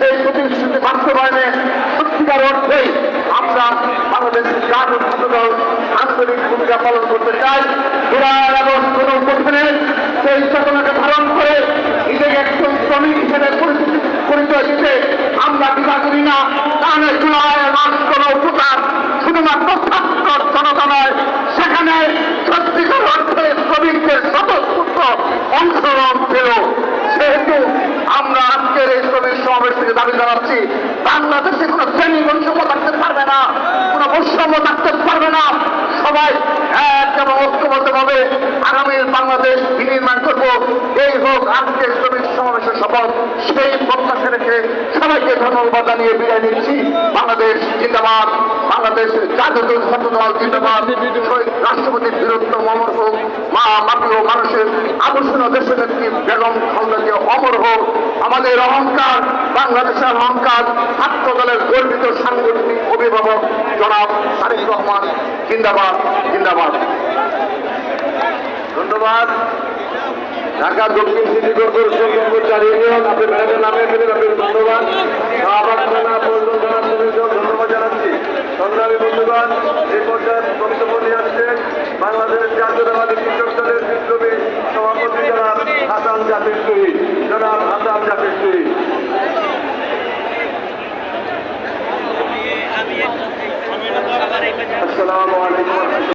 সেই প্রতিশ্রুতি বাস্তবায়নে সত্যিকার অর্থেই আমরা বাংলাদেশের জাতীয় ছাত্রদল আন্তরিক ভূমিকা পালন করতে চাই। বিরাট এবং কোন কঠিনে সেই চেতনাকে ধারণ করে নিজেকে একজন শ্রমিক হিসেবে পরিচয় দিতে আমরা দ্বিধা করি না। কারণে জুলাইয়ের মাস কোন উপকার শুধুমাত্র ছাত্র জনতা নয়, সেখানে সত্যিকার অর্থে শ্রমিকদের স্বতঃস্ফূর্ত অংশগ্রহণ ছিল। সেহেতু আমরা আজকের এই শ্রমিক সমাবেশ থেকে দাবি জানাচ্ছি, বাংলাদেশে কোনো শ্রেণী বৈষম্য থাকতে পারবে না, কোনো বৈষম্য থাকতে পারবে না। সবাই এক এবং ঐক্যবদ্ধভাবে আগামীর বাংলাদেশ বিনির্মাণ করবো। এই হোক আজকের শ্রমিক সমাবেশের শপথ। সেই প্রত্যাশা রেখে সবাইকে ধন্যবাদ জানিয়ে বিদায় নিচ্ছি। বাংলাদেশ জিন্দাবাদ, বাংলাদেশ জাতীয় ছাত্রদল জিন্দাবাদ। শহীদ রাষ্ট্রপতির বীরত্ব অমর হোক, মা মাপিও মানুষের আদর্শীয় দেশের নেত্রী বেগম খালেদা জিয়া অমর হোক। আমাদের অহংকার, বাংলাদেশের অহংকার, ছাত্র দলের গর্বিত সাংগঠনিক অভিভাবক জনাব তারেক রহমান জিন্দাবাদ জিন্দাবাদ। ধন্যবাদ। ঢাকা দক্ষিণ সিটি কর্পোরেশন কর্মচারী ইউনিয়ন, আপনি ম্যাডামের নামে ফেলেন, আপনাকে ধন্যবাদ। শাহবাগ থানা পল্টন থানা পুলিশও ধন্যবাদ জানাচ্ছি। সংগ্রামী বন্ধুগণ, এই পর্যায়ে বক্তব্য নিয়ে আসছেন বাংলাদেশ জাতীয়তাবাদী কৃষক দলের বিপ্লবী সভাপতি জনাব হাসান জাফর শহীদ। জনাব হাসান জাফর শহীদ। আসসালামু আলাইকুম।